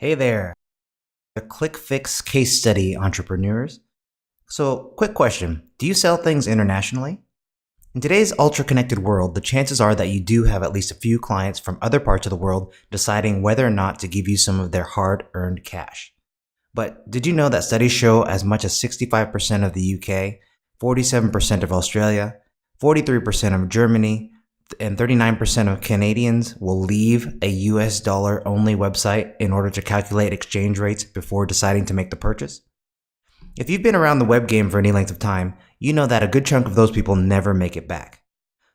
Hey there, the ClickFix case study entrepreneurs. So, quick question. Do you sell things internationally? In today's ultra connected world, the chances are that you do have at least a few clients from other parts of the world deciding whether or not to give you some of their hard earned cash. But did you know that studies show as much as 65% of the UK, 47% of Australia, 43% of Germany, and 39% of Canadians will leave a US dollar only website in order to calculate exchange rates before deciding to make the purchase? If you've been around the web game for any length of time, you know that a good chunk of those people never make it back.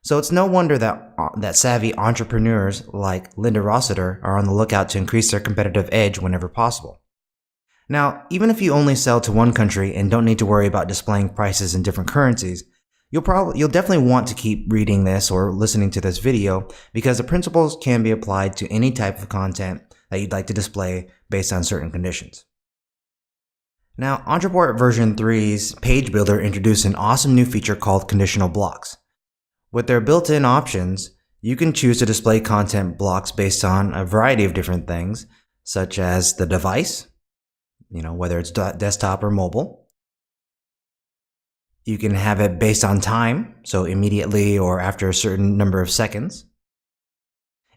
So it's no wonder that savvy entrepreneurs like Linda Rossiter are on the lookout to increase their competitive edge whenever possible. Now, even if you only sell to one country and don't need to worry about displaying prices in different currencies, you'll definitely want to keep reading this or listening to this video because the principles can be applied to any type of content that you'd like to display based on certain conditions. Now, Ontraport version 3's page builder introduced an awesome new feature called conditional blocks. With their built-in options, you can choose to display content blocks based on a variety of different things, such as the device, whether it's desktop or mobile. You can have it based on time, so immediately or after a certain number of seconds.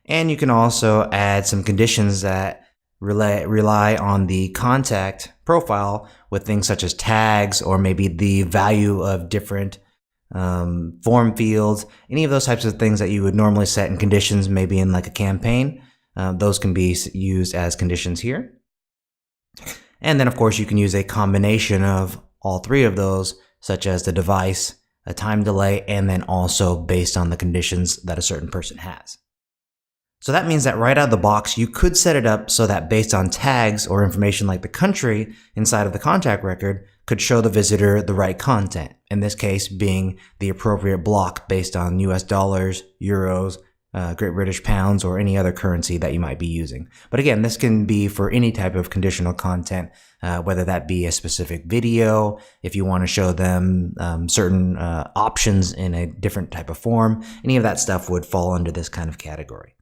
And you can also add some conditions that rely on the contact profile with things such as tags or maybe the value of different form fields, any of those types of things that you would normally set in conditions, maybe in like a campaign. Those can be used as conditions here. And then, of course, you can use a combination of all three of those, such as the device, a time delay, and then also based on the conditions that a certain person has. So that means that right out of the box, you could set it up so that based on tags or information like the country inside of the contact record could show the visitor the right content, in this case being the appropriate block based on US dollars, euros, Great British pounds, or any other currency that you might be using. But again, this can be for any type of conditional content, whether that be a specific video, if you want to show them certain options in a different type of form, any of that stuff would fall under this kind of category.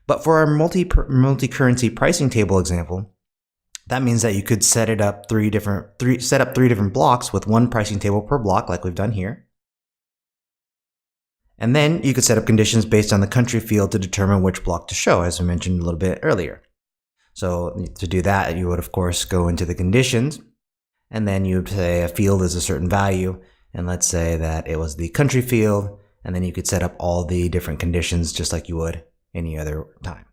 But for our multi-currency pricing table example, that means that you could set up three different blocks with one pricing table per block, like we've done here. And then you could set up conditions based on the country field to determine which block to show, as I mentioned a little bit earlier. So to do that, you would, of course, go into the conditions, and then you would say a field is a certain value, and let's say that it was the country field, and then you could set up all the different conditions just like you would any other time.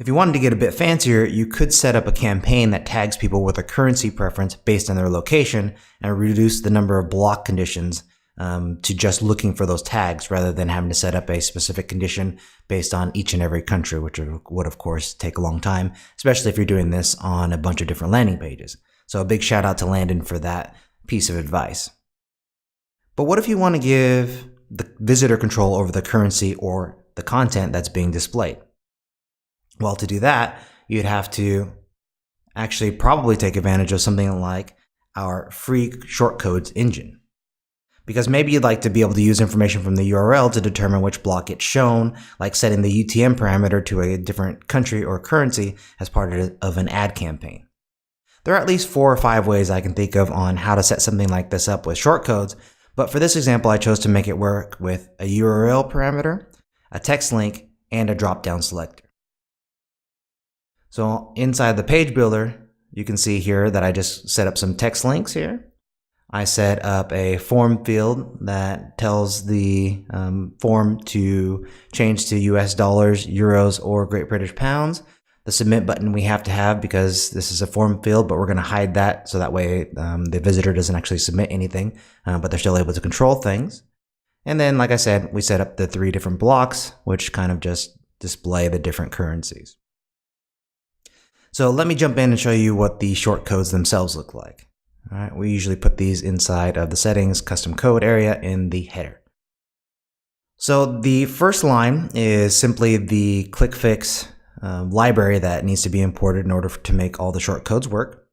If you wanted to get a bit fancier, you could set up a campaign that tags people with a currency preference based on their location and reduce the number of block conditions to just looking for those tags rather than having to set up a specific condition based on each and every country, which would of course take a long time, especially if you're doing this on a bunch of different landing pages. So a big shout out to Landon for that piece of advice. But what if you want to give the visitor control over the currency or the content that's being displayed? Well, to do that, you'd have to actually probably take advantage of something like our free shortcodes engine. Because maybe you'd like to be able to use information from the URL to determine which block gets shown, like setting the UTM parameter to a different country or currency as part of an ad campaign. There are at least 4 or 5 ways I can think of on how to set something like this up with shortcodes, but for this example, I chose to make it work with a URL parameter, a text link, and a drop-down selector. So inside the page builder, you can see here that I just set up some text links here. I set up a form field that tells the form to change to US dollars, euros, or Great British pounds. The submit button we have to have because this is a form field, but we're going to hide that so that way the visitor doesn't actually submit anything, but they're still able to control things. And then, like I said, we set up the 3 different blocks, which kind of just display the different currencies. So let me jump in and show you what the shortcodes themselves look like. All right, we usually put these inside of the settings custom code area in the header. So the first line is simply the ClickFix library that needs to be imported in order to make all the shortcodes work.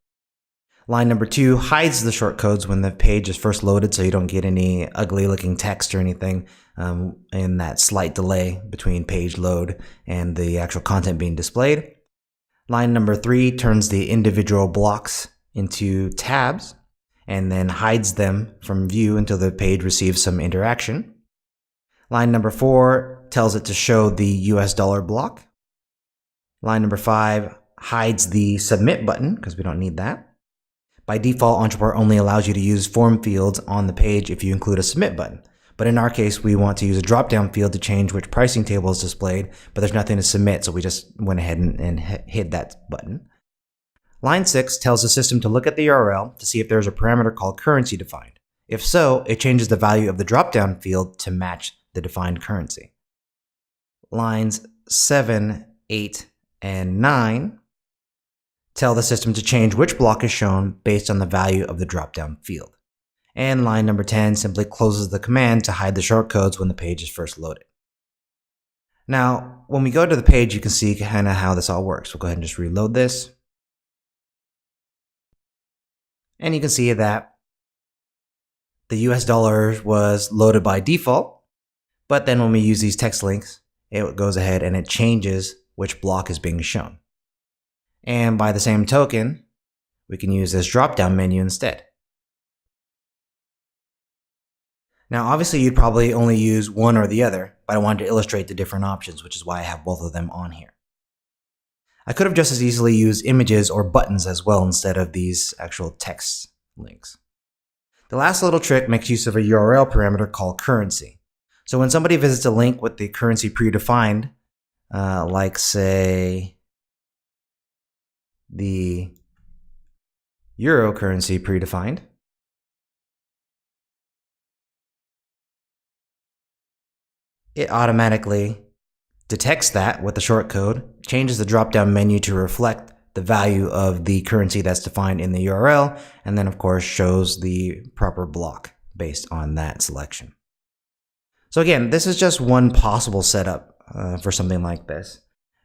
Line number 2 hides the shortcodes when the page is first loaded so you don't get any ugly looking text or anything in that slight delay between page load and the actual content being displayed. Line number 3 turns the individual blocks into tabs and then hides them from view until the page receives some interaction. Line number 4 tells it to show the US dollar block. Line number 5 hides the submit button because we don't need that. By default, Entreport only allows you to use form fields on the page if you include a submit button. But in our case, we want to use a drop-down field to change which pricing table is displayed, but there's nothing to submit, so we just went ahead and hid that button. Line 6 tells the system to look at the URL to see if there's a parameter called currency defined. If so, it changes the value of the drop-down field to match the defined currency. Lines 7, 8, and 9 tell the system to change which block is shown based on the value of the drop-down field. And line number 10 simply closes the command to hide the shortcodes when the page is first loaded. Now, when we go to the page, you can see kind of how this all works. We'll go ahead and just reload this. And you can see that the US dollar was loaded by default, but then when we use these text links, it goes ahead and it changes which block is being shown. And by the same token, we can use this drop-down menu instead. Now, obviously, you'd probably only use one or the other, but I wanted to illustrate the different options, which is why I have both of them on here. I could have just as easily used images or buttons as well instead of these actual text links. The last little trick makes use of a URL parameter called currency. So when somebody visits a link with the currency predefined, like say the Euro currency predefined, it automatically detects that with the shortcode, changes the drop-down menu to reflect the value of the currency that's defined in the URL, and then of course shows the proper block based on that selection. So again, this is just one possible setup for something like this.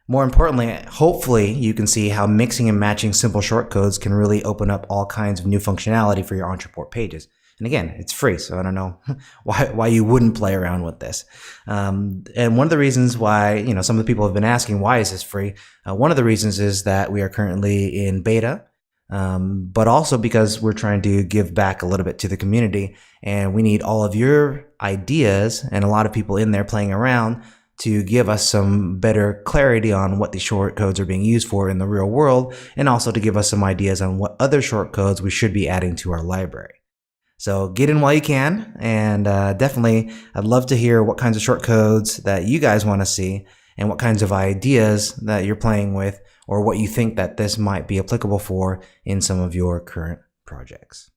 More importantly, hopefully you can see how mixing and matching simple shortcodes can really open up all kinds of new functionality for your Entreport pages. And again, it's free, so I don't know why you wouldn't play around with this. And one of the reasons why, some of the people have been asking, why is this free? One of the reasons is that we are currently in beta, but also because we're trying to give back a little bit to the community, and we need all of your ideas and a lot of people in there playing around to give us some better clarity on what the shortcodes are being used for in the real world, and also to give us some ideas on what other shortcodes we should be adding to our library. So get in while you can, and definitely I'd love to hear what kinds of shortcodes that you guys want to see and what kinds of ideas that you're playing with, or what you think that this might be applicable for in some of your current projects.